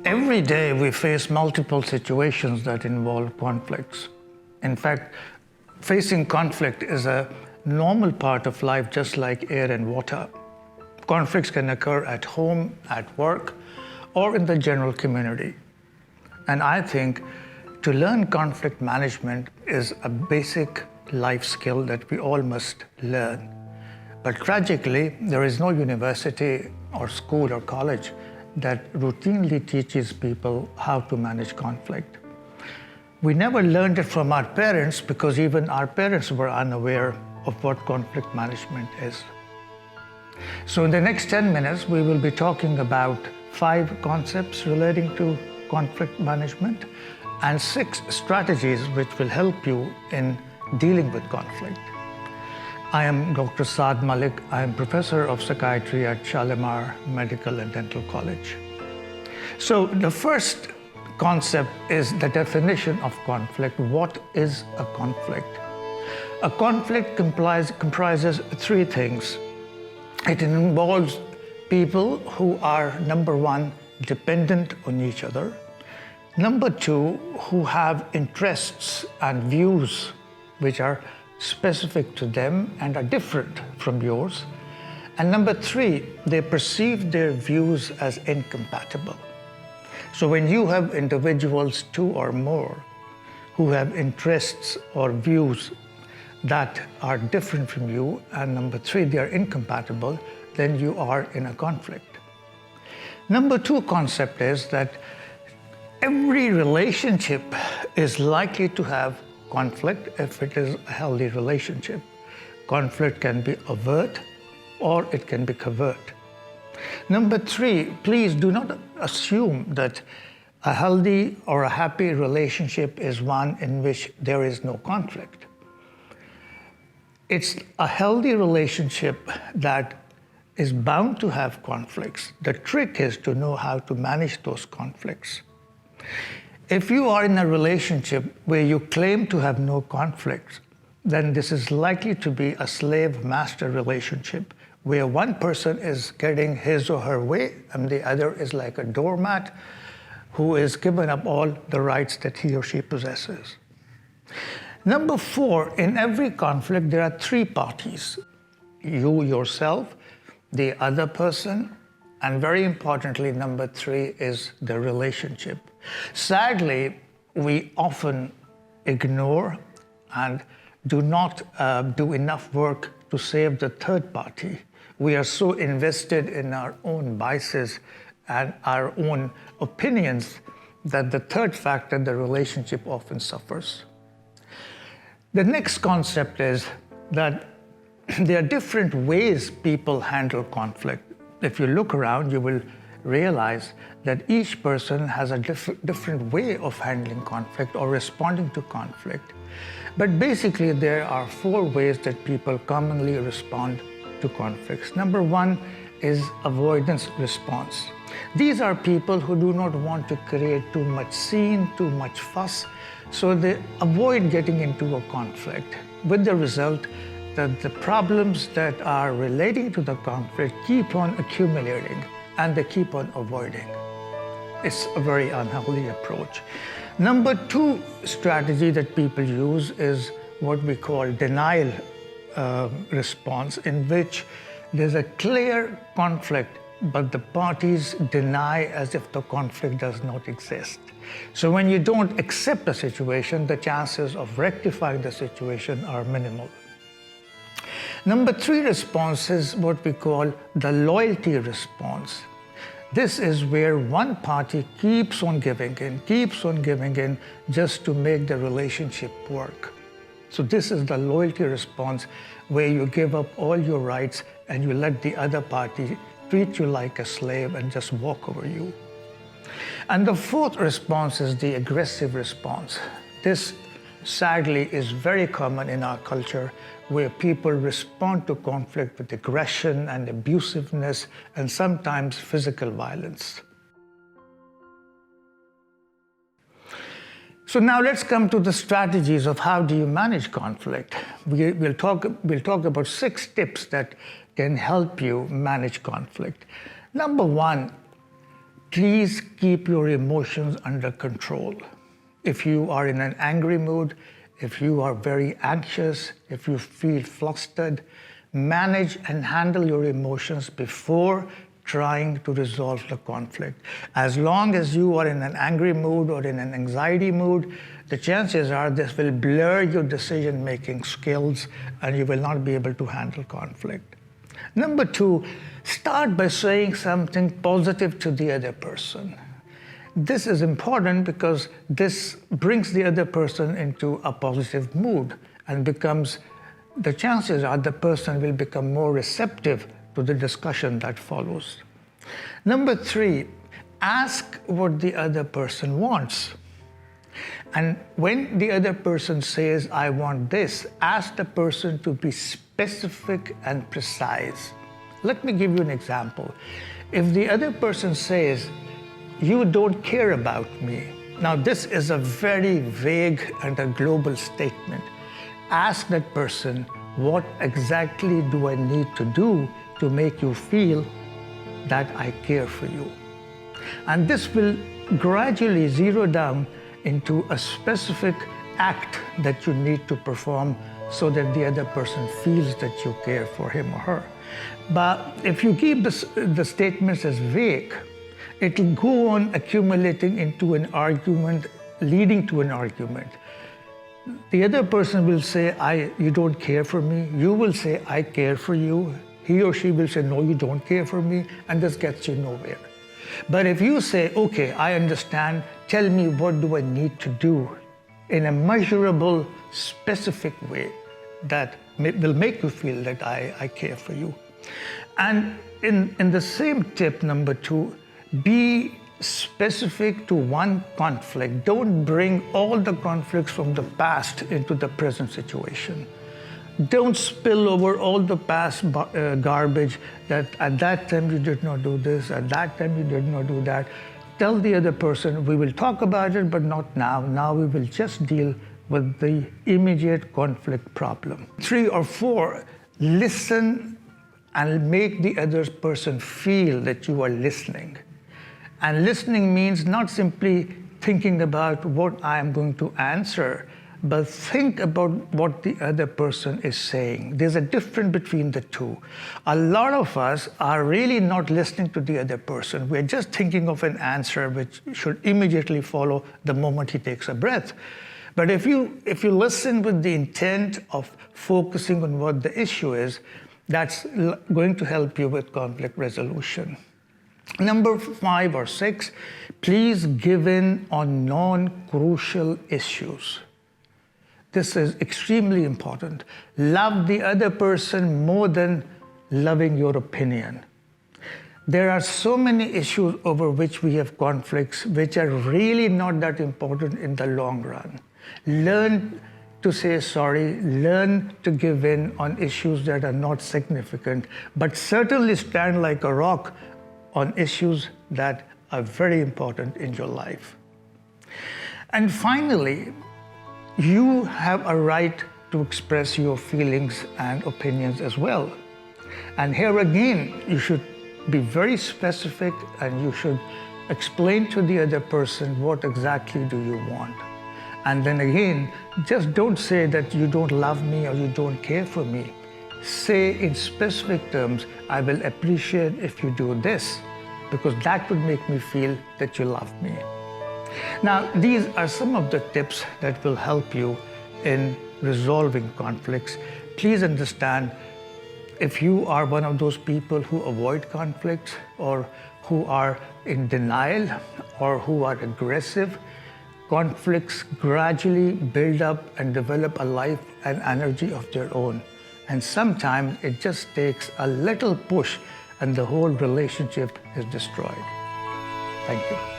Every day we face multiple situations that involve conflicts. In fact, facing conflict is a normal part of life, just like air and water. Conflicts can occur at home, at work, or in the general community. And I think to learn conflict management is a basic life skill that we all must learn. But tragically, there is no university or school or college that routinely teaches people how to manage conflict. We never learned it from our parents because even our parents were unaware of what conflict management is. So in the next 10 minutes, we will be talking about 5 concepts relating to conflict management and 6 strategies which will help you in dealing with conflict. I am Dr. Saad Malik. I am Professor of Psychiatry at Shalimar Medical and Dental College. So the first concept is the definition of conflict. What is a conflict? A conflict comprises 3 things. It involves people who are, number 1, dependent on each other. Number 2, who have interests and views which are specific to them and are different from yours. And number 3, they perceive their views as incompatible. So when you have individuals, 2 or more, who have interests or views that are different from you, and number 3, they are incompatible, then you are in a conflict. Number 2 concept is that every relationship is likely to have conflict if it is a healthy relationship. Conflict can be overt or it can be covert. Number 3, please do not assume that a healthy or a happy relationship is one in which there is no conflict. It's a healthy relationship that is bound to have conflicts. The trick is to know how to manage those conflicts. If you are in a relationship where you claim to have no conflicts, then this is likely to be a slave-master relationship where one person is getting his or her way and the other is like a doormat who is given up all the rights that he or she possesses. Number 4, in every conflict, there are 3 parties. You yourself, the other person, and very importantly, number 3 is the relationship. Sadly, we often ignore and do not do enough work to save the third party. We are so invested in our own biases and our own opinions that the third factor, the relationship, often suffers. The next concept is that there are different ways people handle conflict. If you look around, you will realize that each person has a different way of handling conflict or responding to conflict. But basically, there are 4 ways that people commonly respond to conflicts. Number 1 is avoidance response. These are people who do not want to create too much scene, too much fuss, so they avoid getting into a conflict, with the result that the problems that are relating to the conflict keep on accumulating and they keep on avoiding. It's a very unhealthy approach. Number 2 strategy that people use is what we call denial response, in which there's a clear conflict, but the parties deny as if the conflict does not exist. So when you don't accept a situation, the chances of rectifying the situation are minimal. Number 3 response is what we call the loyalty response. This is where one party keeps on giving in just to make the relationship work. So this is the loyalty response, where you give up all your rights and you let the other party treat you like a slave and just walk over you. And the 4th response is the aggressive response. This, sadly, is very common in our culture, where people respond to conflict with aggression and abusiveness and sometimes physical violence. So now let's come to the strategies of how do you manage conflict. We'll talk about 6 tips that can help you manage conflict. Number 1, Please keep your emotions under control. If you are in an angry mood, if you are very anxious, if you feel flustered, manage and handle your emotions before trying to resolve the conflict. As long as you are in an angry mood or in an anxiety mood, the chances are this will blur your decision-making skills and you will not be able to handle conflict. Number 2, start by saying something positive to the other person. This is important because this brings the other person into a positive mood and the chances are the person will become more receptive to the discussion that follows. Number 3, ask what the other person wants. And when the other person says, I want this, ask the person to be specific and precise. Let me give you an example. If the other person says, you don't care about me. Now, this is a very vague and a global statement. Ask that person, what exactly do I need to do to make you feel that I care for you? And this will gradually zero down into a specific act that you need to perform so that the other person feels that you care for him or her. But if you keep the statements as vague, it will go on accumulating into an argument, leading to an argument. The other person will say, you don't care for me. You will say, I care for you. He or she will say, no, you don't care for me. And this gets you nowhere. But if you say, okay, I understand, tell me what do I need to do in a measurable, specific way that will make you feel that I care for you. And in the same tip, number 2, be specific to one conflict. Don't bring all the conflicts from the past into the present situation. Don't spill over all the past garbage that at that time you did not do this, at that time you did not do that. Tell the other person, we will talk about it, but not now. Now we will just deal with the immediate conflict problem. 3 or 4, listen and make the other person feel that you are listening. And listening means not simply thinking about what I am going to answer, but think about what the other person is saying. There's a difference between the two. A lot of us are really not listening to the other person. We're just thinking of an answer which should immediately follow the moment he takes a breath. But if you listen with the intent of focusing on what the issue is, that's going to help you with conflict resolution. Number 5 or 6, please give in on non-crucial issues. This is extremely important. Love the other person more than loving your opinion. There are so many issues over which we have conflicts which are really not that important in the long run. Learn to say sorry, learn to give in on issues that are not significant, but certainly stand like a rock on issues that are very important in your life. And finally, you have a right to express your feelings and opinions as well. And here again, you should be very specific and you should explain to the other person what exactly do you want. And then again, just don't say that you don't love me or you don't care for me. Say in specific terms, I will appreciate if you do this, because that would make me feel that you love me. Now, these are some of the tips that will help you in resolving conflicts. Please understand, if you are one of those people who avoid conflicts or who are in denial or who are aggressive, conflicts gradually build up and develop a life and energy of their own. And sometimes it just takes a little push and the whole relationship is destroyed. Thank you.